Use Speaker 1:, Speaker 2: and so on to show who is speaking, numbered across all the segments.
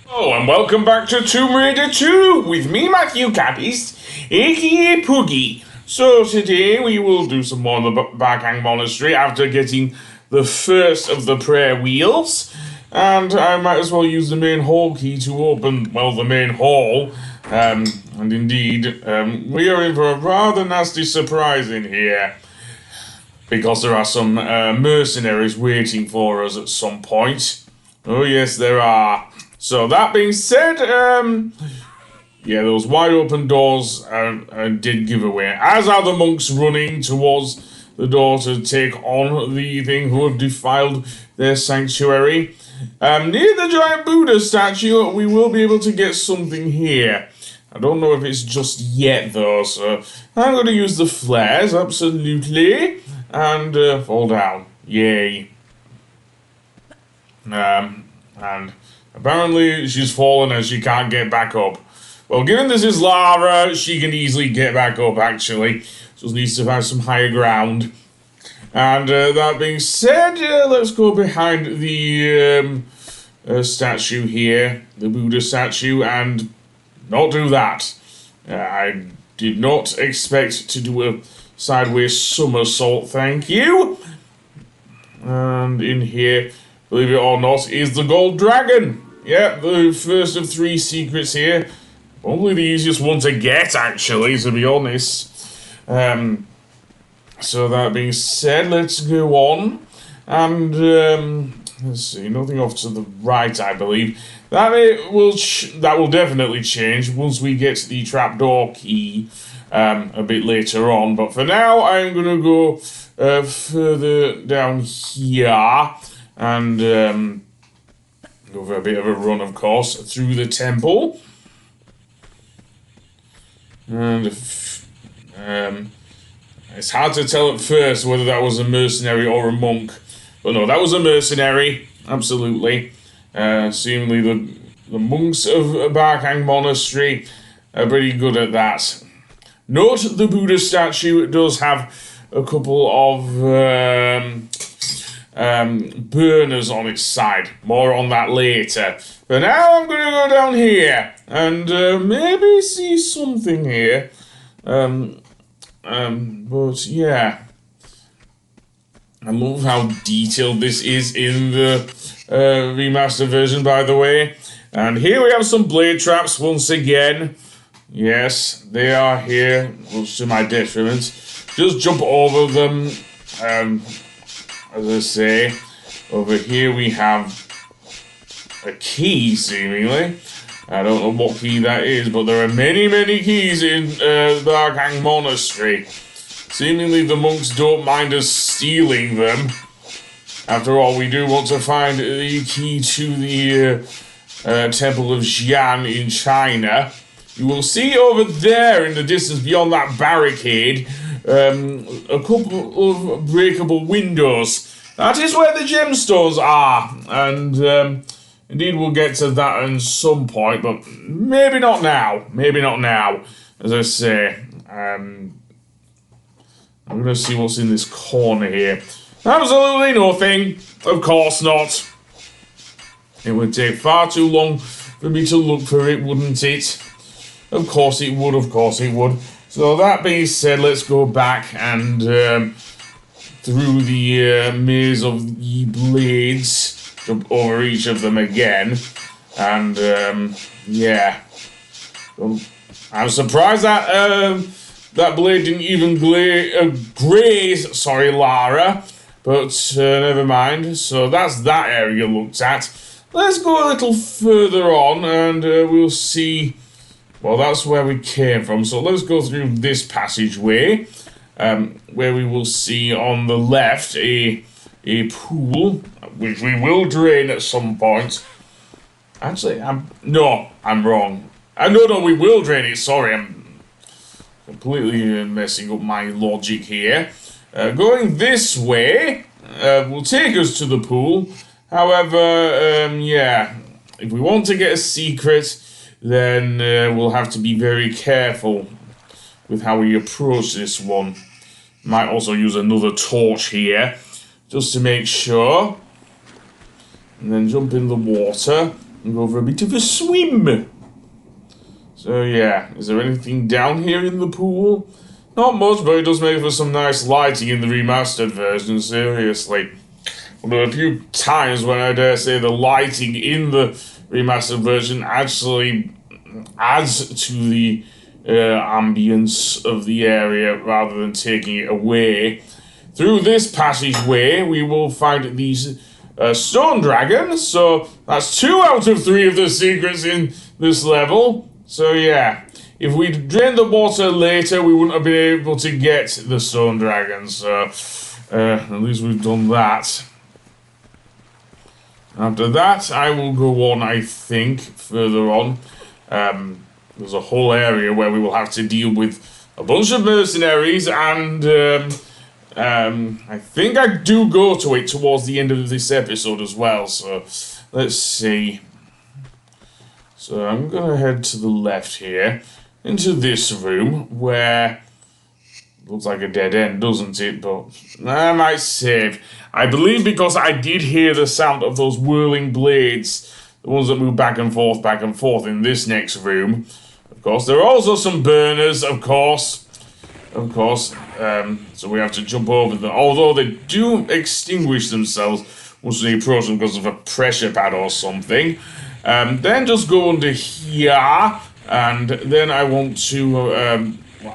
Speaker 1: Oh, and welcome back to Tomb Raider 2 with me, Matthew Cappis, aka Poogie. So today we will do some more in the Barkhang Monastery after getting the first of the prayer wheels. And I might as well use the main hall key to open, well, the main hall. And indeed, we are in for a rather nasty surprise in here. Because there are some mercenaries waiting for us at some point. Oh yes, there are. So that being said, yeah, those wide open doors did give away. As are the monks running towards the door to take on the thing who have defiled their sanctuary. Near the giant Buddha statue, we will be able to get something here. I don't know if it's just yet though, so I'm going to use the flares, absolutely, and fall down. Yay. And apparently she's fallen and she can't get back up. Well, given this is Lara, she can easily get back up, actually. Just needs to find some higher ground. And that being said, let's go behind the statue here, the Buddha statue, and not do that. I did not expect to do a sideways somersault, thank you. And in here, believe it or not, is the gold dragon. Yep, the first of 3 secrets here. Probably the easiest one to get, actually, to be honest. So that being said, let's go on. And, let's see, nothing off to the right, I believe. That will definitely change once we get the trapdoor key a bit later on. But for now, I'm going to go further down here and go for a bit of a run, of course, through the temple. And it's hard to tell at first whether that was a mercenary or a monk. But no, that was a mercenary, absolutely. Seemingly the monks of Barkhang Monastery are pretty good at that. Note the Buddha statue does have a couple of burners on its side. More on that later. But now I'm going to go down here and maybe see something here. But yeah. I love how detailed this is in the remastered version, by the way. And here we have some blade traps once again. Yes, they are here, much to my detriment. Just jump over them. As I say, over here we have a key, seemingly. I don't know what key that is, but there are many, many keys in Arrrghooeegah Monastery. Seemingly the monks don't mind us stealing them. After all, we do want to find the key to the Temple of Xi'an in China. You will see over there in the distance beyond that barricade a couple of breakable windows. That is where the gemstones are. And indeed we'll get to that at some point, but maybe not now. Maybe not now. As I say, I'm going to see what's in this corner here. Absolutely nothing. Of course not. It would take far too long for me to look for it, wouldn't it? Of course it would, of course it would. So that being said, let's go back and through the maze of the blades, jump over each of them again. And yeah. I'm surprised that that blade didn't even graze, sorry, Lara. But never mind. So that's that area looked at. Let's go a little further on and we'll see. Well, that's where we came from. So let's go through this passageway where we will see on the left a pool, which we will drain at some point. Actually, I'm wrong. No, we will drain it. Sorry, I'm completely messing up my logic here. Going this way will take us to the pool. However, yeah, if we want to get a secret, then we'll have to be very careful with how we approach this one. Might also use another torch here, just to make sure. And then jump in the water. and go for a bit of a swim. So yeah, is there anything down here in the pool? Not much, but it does make for some nice lighting in the remastered version, seriously. There are a few times when I dare say the lighting in the remastered version actually adds to the ambience of the area rather than taking it away. Through this passageway, we will find these stone dragons, so that's 2 out of 3 of the secrets in this level. So yeah, if we'd drained the water later, we wouldn't have been able to get the stone dragons, so at least we've done that. After that, I will go on, I think, further on. There's a whole area where we will have to deal with a bunch of mercenaries, and I think I do go to it towards the end of this episode as well, so let's see. So I'm going to head to the left here, into this room, where looks like a dead end, doesn't it? But I might save. I believe because I did hear the sound of those whirling blades, the ones that move back and forth in this next room. Of course, there are also some burners, of course. So we have to jump over them. Although they do extinguish themselves once they approach them because of a pressure pad or something. Then just go under here, and then I want to,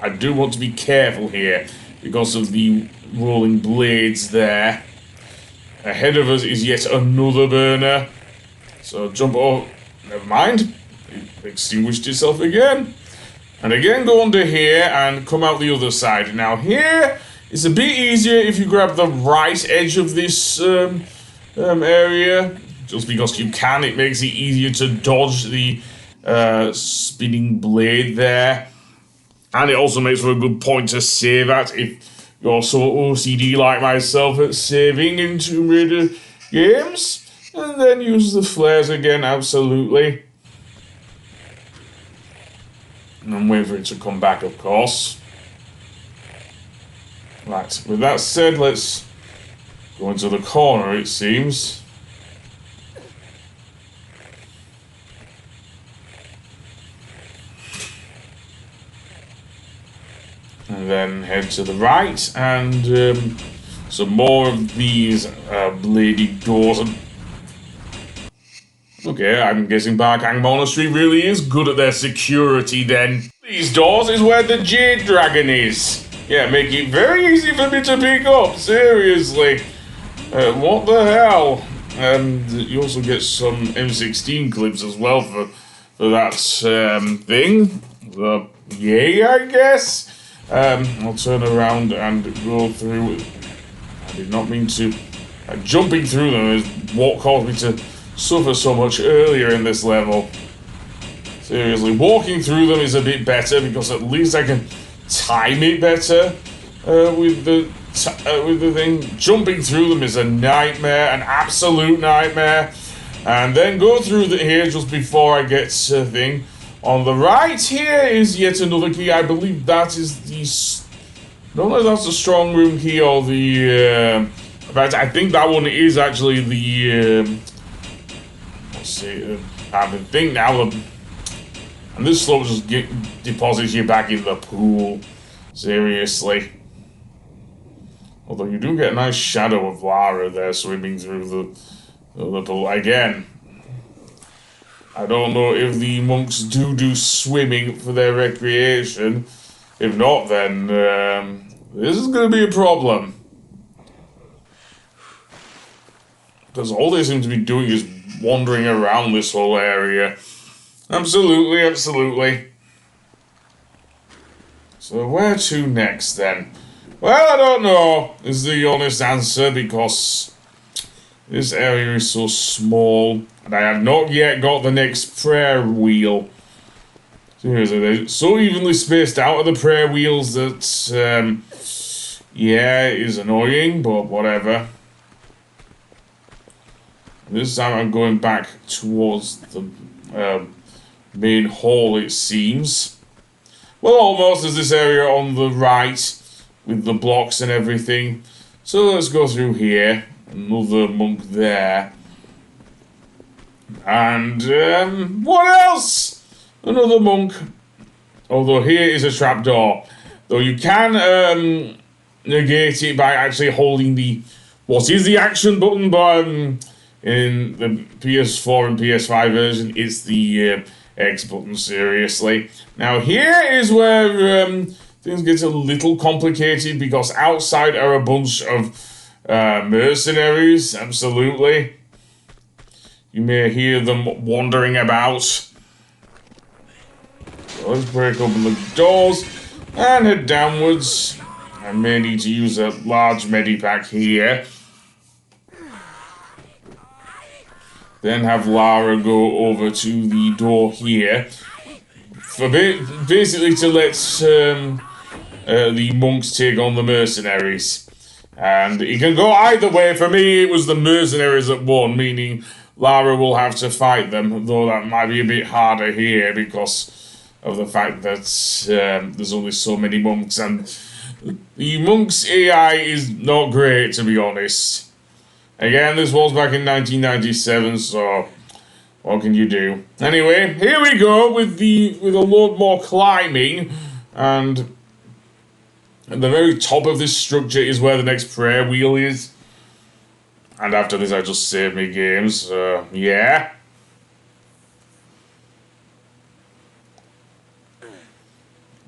Speaker 1: I do want to be careful here because of the rolling blades there. Ahead of us is yet another burner. So jump over, never mind, it extinguished itself again. And again go under here and come out the other side. Now here, it's a bit easier if you grab the right edge of this area. Just because you can, it makes it easier to dodge the spinning blade there. And it also makes for a good point to save at if you're so OCD like myself at saving in Tomb Raider games. And then use the flares again, absolutely. And I'm waiting for it to come back, of course. Right, with that said, let's go into the corner, it seems. And then head to the right, and some more of these bladed doors. Okay, I'm guessing Barkang Monastery really is good at their security then. These doors is where the Jade Dragon is. Yeah, make it very easy for me to pick up, seriously. What the hell? You also get some M16 clips as well for that thing. Yay, I guess. I'll turn around and go through. I did not mean to. Jumping through them is what caused me to suffer so much earlier in this level. Seriously, walking through them is a bit better because at least I can time it better with the thing. Jumping through them is a nightmare, an absolute nightmare. And then go through here just before I get to the thing. On the right here is yet another key. I believe that is the... I don't know if that's the strong room key or the... in fact, I think that one is actually the... let's see. I think now the... And this slope just deposits you back in the pool. Seriously. Although you do get a nice shadow of Lara there swimming through the pool. Again, I don't know if the monks do swimming for their recreation. If not, then this is going to be a problem. Because all they seem to be doing is wandering around this whole area. Absolutely, absolutely. So where to next then? Well, I don't know, is the honest answer, because this area is so small, and I have not yet got the next prayer wheel. Seriously, they're so evenly spaced out of the prayer wheels that, yeah, it is annoying, but whatever. This time I'm going back towards the main hall, it seems. Well, almost as this area on the right, with the blocks and everything. So let's go through here. Another monk there. And what else? Another monk. Although here is a trapdoor. Though you can negate it by actually holding the what is the action button, but in the PS4 and PS5 version, it's the X button, seriously. Now here is where things get a little complicated, because outside are a bunch of mercenaries, absolutely. You may hear them wandering about. So let's break open the doors and head downwards. I may need to use a large medipack here. Then have Lara go over to the door here. For basically to let the monks take on the mercenaries. And it can go either way. For me, it was the mercenaries that won, meaning Lara will have to fight them, though that might be a bit harder here because of the fact that there's only so many monks, and the monks' AI is not great, to be honest. Again, this was back in 1997, so what can you do? Anyway, here we go with a lot more climbing, and at the very top of this structure is where the next prayer wheel is. And after this, I just saved me games, so yeah.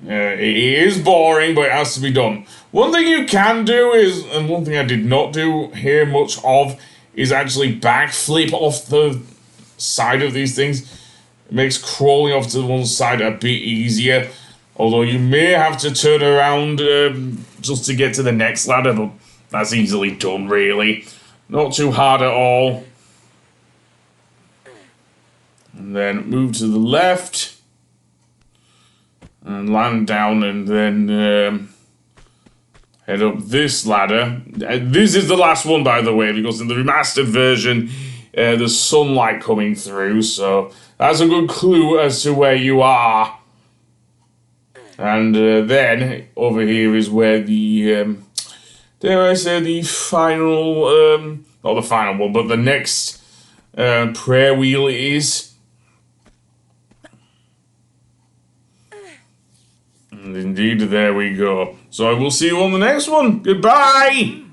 Speaker 1: It is boring, but it has to be done. One thing you can do is, and one thing I did not do here much of, is actually backflip off the side of these things. It makes crawling off to one side a bit easier. Although you may have to turn around just to get to the next ladder, but that's easily done, really. Not too hard at all. And then move to the left. And land down, and then head up this ladder. This is the last one, by the way, because in the remastered version, there's sunlight coming through, so that's a good clue as to where you are. And then, over here is where the, dare I say, the final, not the final one, but the next prayer wheel is. And indeed, there we go. So I will see you on the next one. Goodbye!